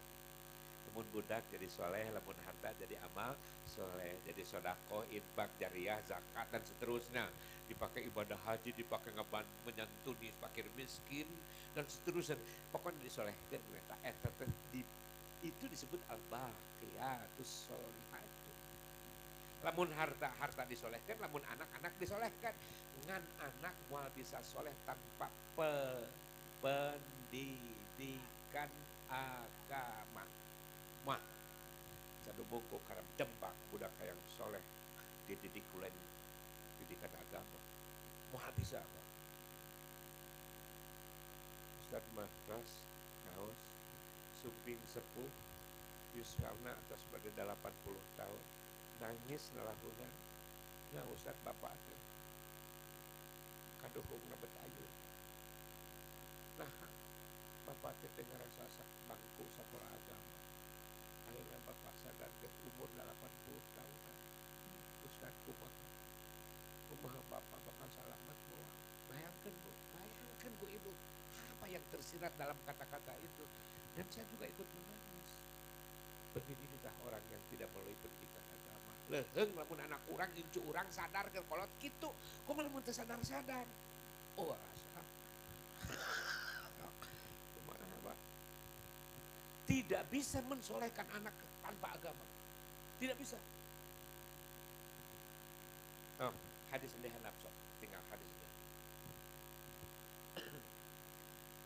Lamun budak jadi soleh, lamun harta jadi amal soleh, jadi sodako, infak, jariyah, zakat dan seterusnya. Dipakai ibadah haji, dipakai menyantuni fakir miskin dan seterusnya. Pokoknya disolehkan. Itu disebut al-baqiyatus sholihatu. Lamun harta disolehkan, lamun anak-anak disolehkan. Ngan anak moal bisa soleh tanpa pendidikan agama. Mah, sadu bungku karena dembak budak yang soleh dididik kulen didikan agama. Moal bisa apa? Ustaz Mahras, kaos, sumping sepuh, yuswarna atas pada 80 tahun. Nangis nalahunan, ya Ustaz bapak kaduhung nabet ayu. Nah, tersirat dalam kata-kata itu. Dan saya juga ikut menangis. Beginilah orang yang tidak melalui pendidikan agama. Leheng lamun anak orang, incu orang sadar ke kolot gitu. Kok malah mun teu sadar-sadar? Oh, rasa. Kumaha, Pak? Tidak bisa mensolehkan anak tanpa agama. Tidak bisa. Oh, hadis lihan nafsu. Tinggal hadis lihan.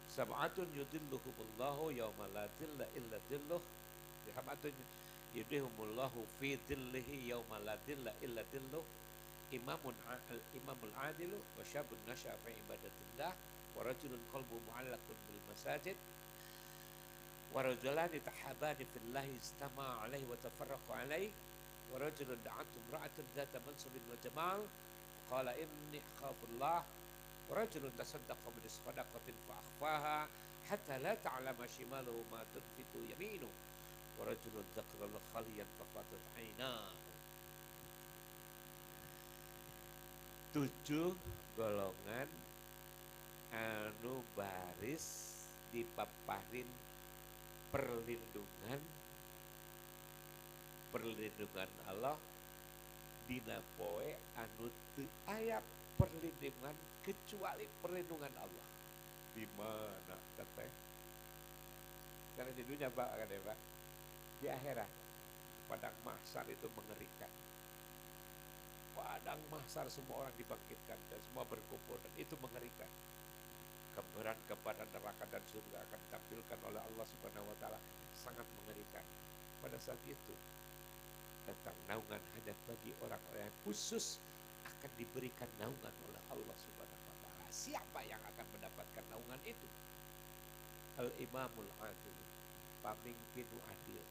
Sab'atun yudilluhumullahu yawma la dhilla illa dhilluh. Sab'atun yudihumullahu fi dhillihi yawma la dhilla illa dhilluh. Imamul adilu wa syabun nasya'a fi ibadatillah wa rajulun qalbu mu'allaqun bil masajid wa rajulani tahabani fillahi istama'a alaihi wa tafarraqu alaihi wa rajulun da'atu imra'atan dhata mansubin wa jamal qala inni akhafullah wa rajulun tasaddaqa bi sadaqatin fa akhfaha hatta la ta'lama shimaluhu ma tunfiqu yaminuhu wa rajulun dzakara khaliyan fa fatat 'ainahu. 7 golongan anu baris dipaparin perlindungan Allah dina poe anu teu aya perlindungan kecuali perlindungan Allah. Di mana teh? Karena di dunia Pak kan ya Pak. Di akhirat padang mahsyar itu mengerikan. Padang mahsyar semua orang dibangkitkan dan semua berkumpul dan itu mengerikan. Gambaran kepada neraka dan surga akan ditampilkan oleh Allah Subhanahu wa taala sangat mengerikan. Pada saat itu datang naungan hanya bagi orang-orang yang khusus akan diberikan naungan oleh Allah Subhanahu wa taala. Siapa yang akan mendapatkan naungan itu? Al-Imamul Adil, pamimpin adil.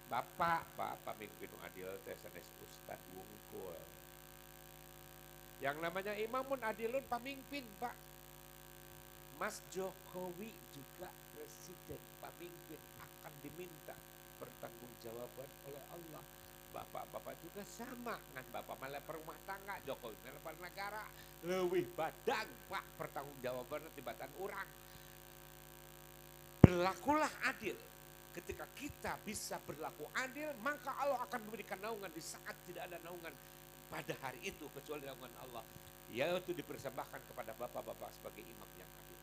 Bapak pamimpin adil teh sanes Ustad wungkul. Yang namanya Imamun Adilun pamimpin, Pak. Mas Jokowi juga presiden pamimpin akan diminta pertanggungjawaban oleh Allah. Bapak-bapak juga sama dengan bapak malah perumah tangga, Jokowi malah negara. Leuwih badag, Pak, pertanggungjawaban tibatan orang. Berlakulah adil. Ketika kita bisa berlaku adil, maka Allah akan memberikan naungan di saat tidak ada naungan pada hari itu kecuali naungan Allah. Yaitu dipersembahkan kepada bapak-bapak sebagai imam yang adil.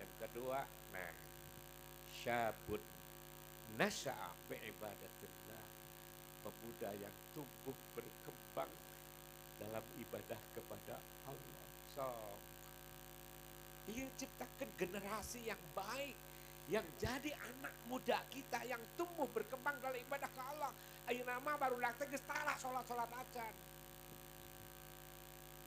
Yang kedua, syabun nasya'a fi ibadatillah. Pemuda yang tumbuh berkembang dalam ibadah kepada Allah. Ia ciptakan generasi yang baik. Yang jadi anak muda kita yang tumbuh berkembang dalam ibadah ke Allah. Ayeuna mah baru datang geus tara salat-salat acan.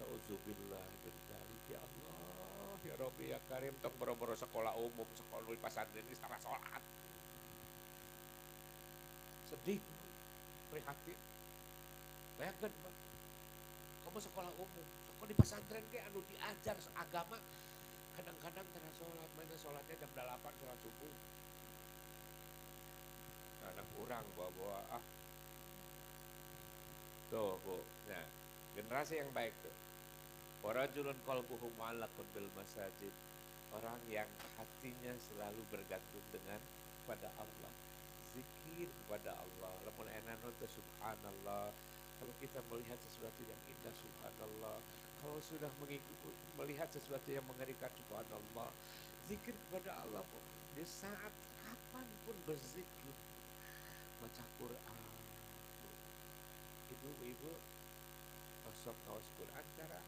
Auzubillah min dzalik ya Allah, ya Rabbi ya Karim, tong boro-boro sekolah umum, sekolah di pesantren geus tara salat. Sedih, prihatin. Bayangkeun, Pak. Kamu sekolah umum, sekolah di pesantren ge anu diajar agama kadang-kadang tengah sholat, mana sholatnya jam 8 sholat subuh. Anak kurang bawa-bawa Tuh Bu, nah generasi yang baik tuh. Warajulun qalbuhu mu'allaqun bil masajid. Orang yang hatinya selalu bergantung dengan pada Allah. Zikir kepada Allah. Lamun enano teh subhanallah. Kalau kita melihat sesuatu yang indah subhanallah. Kalau sudah melihat sesuatu yang mengerikan subhanallah, zikir kepada Allah di saat kapanpun berzikir, baca Quran. Ibu-ibu, osok kaos Quran cara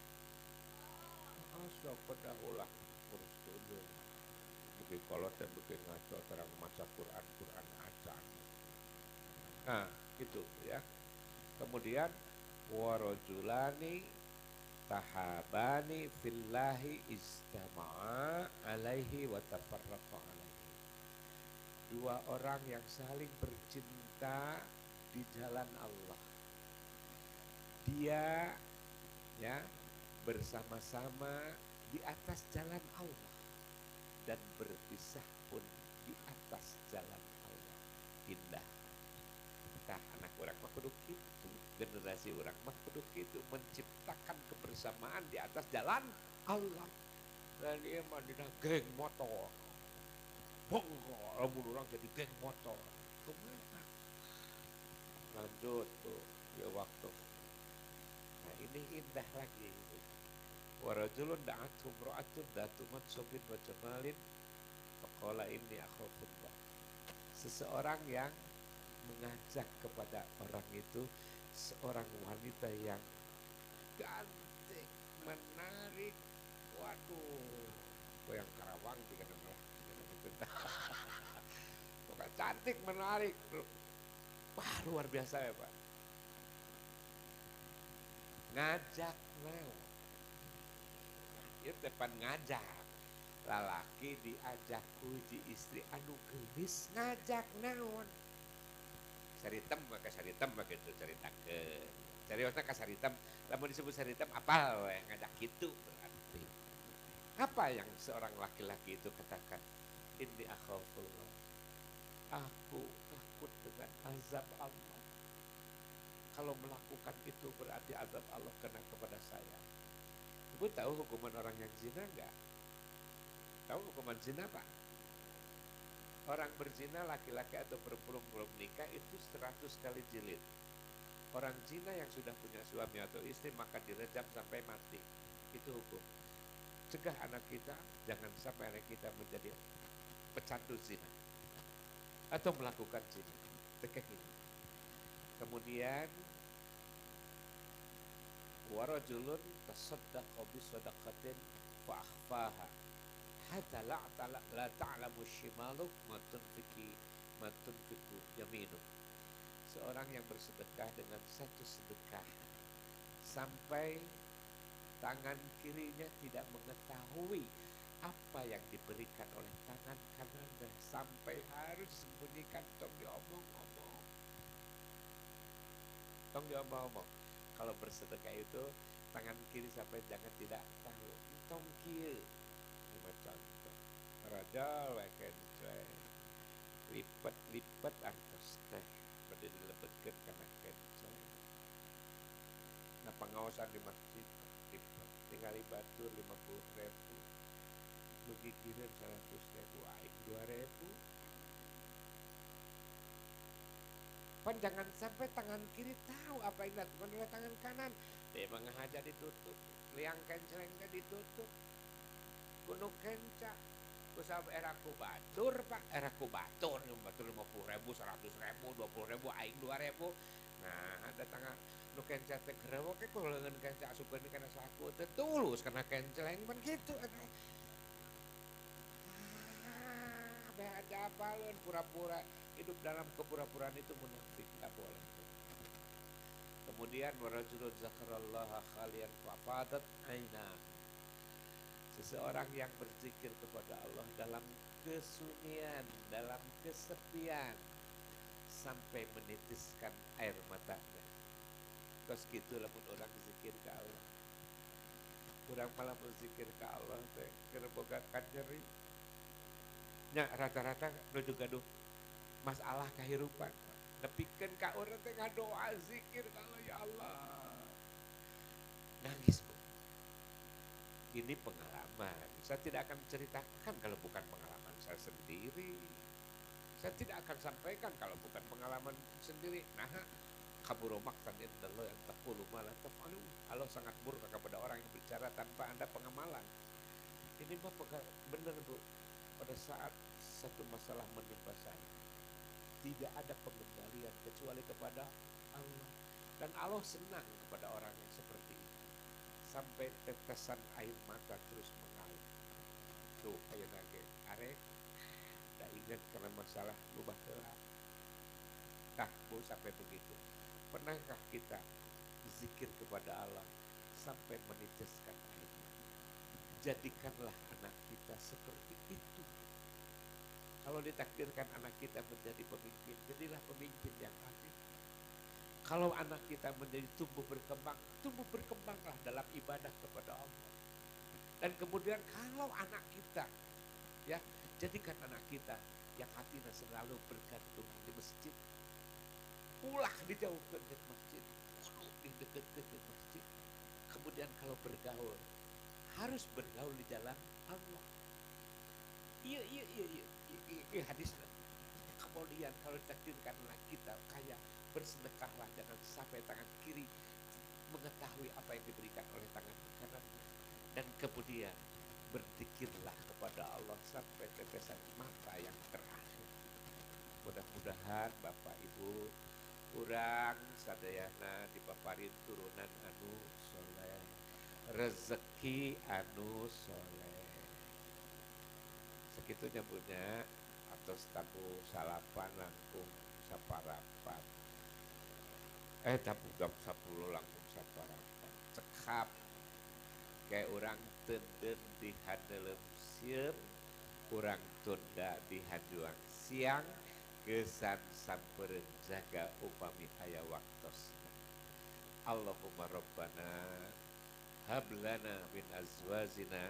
osok pada ulah urus dulu. Bukan kalau saya bukan ngaco terang maca Quran acan. Nah, gitu ya. Kemudian warajulani tahabani fillahi istama'a alaihi wa tafarraqa alaihi. 2 orang yang saling bercinta di jalan Allah. Dia ya bersama-sama di atas jalan Allah dan berpisah pun di atas jalan Allah. Indah. Nah, anak orang mah kudu kitu, generasi orang mah kudu kitu, menciptakan kebersamaan di atas jalan Allah. Dan dia mah dina geng motor. Bongkol, lamun orang jadi geng motor. Kemana? Lanjut tuh, ya waktu. Nah ini indah lagi. Warajulun da'atum ra'atun datu mansubin wa jamalin faqala inni akhafullah. Seseorang yang mengajak kepada orang itu seorang wanita yang cantik, menarik. Waduh, yang Karawang juga nama. Bukan cantik, menarik. Wah, luar biasa ya Pak. Ngajak lewat. Itu depan ngajak. Lalaki diajak uji istri anu gelis ngajak naon. Saritem maka saritem maka itu ceritakeun. Cariosna ka saritem, lamun disebut saritem apal we ngajak kitu berarti. Apa yang seorang laki-laki itu katakan? Inni akhafullah. Aku takut dengan azab Allah. Kalau melakukan itu berarti azab Allah kena kepada saya. Ibu tahu hukuman orang yang zina enggak? Tahu hukuman zina Pak? Orang berzina laki-laki atau perempuan belum menikah itu 100 kali jilid. Orang zina yang sudah punya suami atau istri maka direjam sampai mati. Itu hukum. Cegah anak kita jangan sampai anak kita menjadi pecandu zina atau melakukan zina. Cegah ini. Kemudian warajulun tasaddaqa bi sadaqatin fa akhfaha hatta la ta'lamu shimalu ma tunfiku yaminu. Seorang yang bersedekah dengan satu sedekah sampai tangan kirinya tidak mengetahui apa yang diberikan oleh tangan kanannya, sampai harus sembunyikan tong diomong-omong. Tong diomong-omong. Kalau bersedekah itu tangan kiri sampai jangan tidak tahu. Tong kieu. Lima contoh. Raja weken lipat artos teh pada dilebetkeun kana kenceng. Nah pengawasan di masjid lipat tinggal batur 50.000 bagi kirim 100.000 aing 2.000. Pan jangan sampai tangan kiri tahu apa yang dilakukan oleh tangan kanan. Dia mengahaja ditutup, liang kencelengnya ditutup, gunung kenca. Kusab era kubatur Pak, era kubatur 50.000, 100.000, 20.000, aing 2.000. Nah ada tangan nu kenca teh gerewok ke kuleungeun kenca asupeun kana saku teh tulus kana kenceleng pan kitu. Ada apa lu pura-pura hidup dalam kepura-puraan itu munafik, tidak boleh. Kemudian warajulun zakarallaha khalian fafadat aina. Seseorang yang berzikir kepada Allah dalam kesunyian, dalam kesepian sampai menitiskan air matanya. Kos gitu lamun orang zikir ke Allah. Orang malah berzikir ke Allah teh keur boga nyeri. Nya rata-rata nuju gaduh masalah kehidupan. Nepikeun ka urang teh ngadoa zikir kalau ya Allah. Nangis Bu. Ini pengalaman. Saya tidak akan menceritakan kalau bukan pengalaman saya sendiri. Saya tidak akan sampaikan kalau bukan pengalaman sendiri. Nah, kabur maktan indallah yang taqulu ma la taf'alu. Allah sangat murka kepada orang yang bicara tanpa Anda pengamalan. Ini mah benar Bu. Pada saat satu masalah menimpa saya, tidak ada pengendalian kecuali kepada Allah. Dan Allah senang kepada orang yang seperti itu. Sampai tetesan air mata terus mengalir. Tuh, ayo nage, arek, tak ingat karena masalah lubah gelap. Nah, Bu, sampai begitu. Pernahkah kita zikir kepada Allah sampai meniteskan air mata? Jadikanlah anak kita seperti itu. Kalau ditakdirkan anak kita menjadi pemimpin, jadilah pemimpin yang adil. Kalau anak kita menjadi tumbuh berkembanglah dalam ibadah kepada Allah. Dan kemudian kalau anak kita, ya, jadikan anak kita yang hatinya selalu bergantung di masjid. Ulah dijauhkan dari masjid, ulah didekatkan dari masjid. Kemudian kalau bergaul, harus bergaul di jalan Allah. Iya, hadis. Kemudian kalau ditakdirkanlah kita kaya, bersedekahlah, jangan sampai tangan kiri mengetahui apa yang diberikan oleh tangan kanan. Dan kemudian berzikirlah kepada Allah sampai tetesan mata yang terakhir. Mudah-mudahan Bapak Ibu urang sadayana dipaparin turunan anu soleh, rezeki anu soleh. Sekitunya punya atau tabu salapan langkung saparapat. Tabu gam 10 langkung saparapat. Cekap kayak orang tenden di handeleum sieun, orang tunda di hanjuang siang, gesan sampereun jaga upami aya waktosna. Allahumma rabbana hablana min azwajina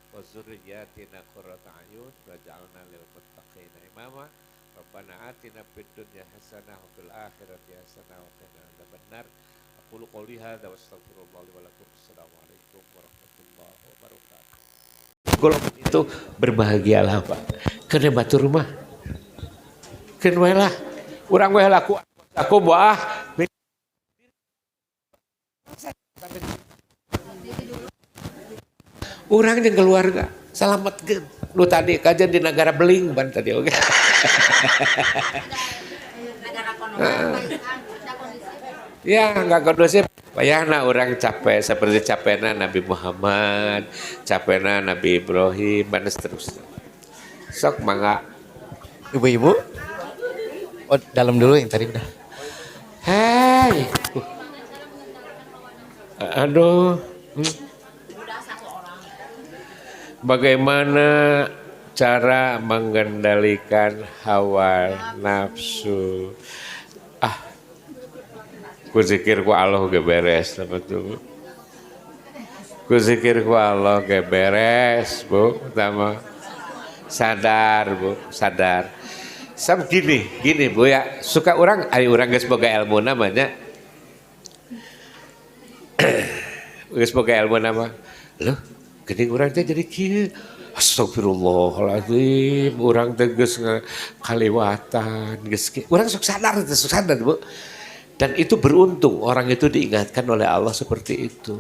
wa dzurriyyatina qurrata a'yun waj'alna lil muttaqina imama. Rabbana atina fid dunya hasanah wa fil akhirati hasanah wa qina adzabannar. Aqulu qouli hadza wa astaghfirullah li wa lakum. Assalamualaikum warahmatullahi wabarakatuh. Golongan itu berbahagialah Pak. Kena batu rumah. Kena lah. Urang we laku aku buah. Urang jeung keluarga salametkeun. Lu tadi kajian di negara beling ban tadi oke. Ya nggak kondusif. Bayangna orang capek seperti capekna Nabi Muhammad, capekna Nabi Ibrahim, dan seterusnya. Sok mangga. Ibu-ibu, oh dalam dulu yang tadi udah. Hai. Aduh. Bagaimana cara mengendalikan hawa nafsu? Ku zikir ku Allah ge beres betul. Ku zikir ku Allah ge beres, Bu. Pertama sadar, Bu, sadar. Sam gini Bu ya, suka orang ari urang geus boga ilmu namanya. Geus boga ilmu nama. Loh, geuning urang teh jadi kieu. Astagfirullahaladzim, urang teh geus kaliwatan, geus urang sok sadar, Bu. Dan itu beruntung orang itu diingatkan oleh Allah seperti itu.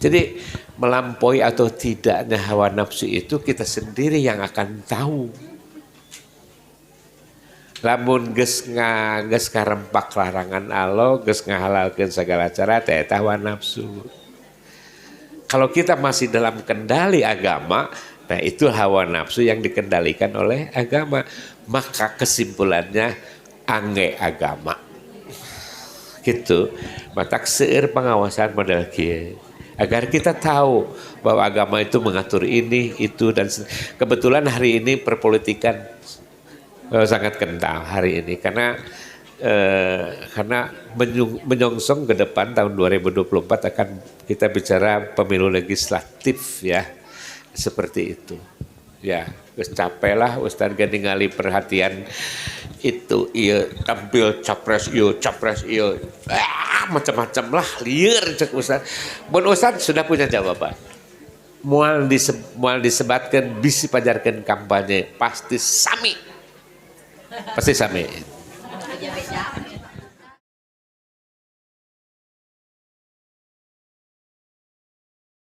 Jadi melampaui atau tidaknya hawa nafsu itu kita sendiri yang akan tahu. Lamun geus karempak larangan Allah, geus ngahalalkeun segala cara teh hawa nafsu. Kalau kita masih dalam kendali agama, nah itu hawa nafsu yang dikendalikan oleh agama. Maka kesimpulannya angge agama. Gitu, matak seueur pengawasan model kieu agar kita tahu bahwa agama itu mengatur ini itu dan kebetulan hari ini perpolitikan sangat kental hari ini karena menyongsong ke depan tahun 2024 akan kita bicara pemilu legislatif ya seperti itu ya. Terus capek lah Ustaz ningali perhatian itu iya tampil capres iya macam-macam lah liar cek Ustaz. Mun Ustaz sudah punya jawaban. Moal disebatkan bisi pajarkan kampanye pasti sami.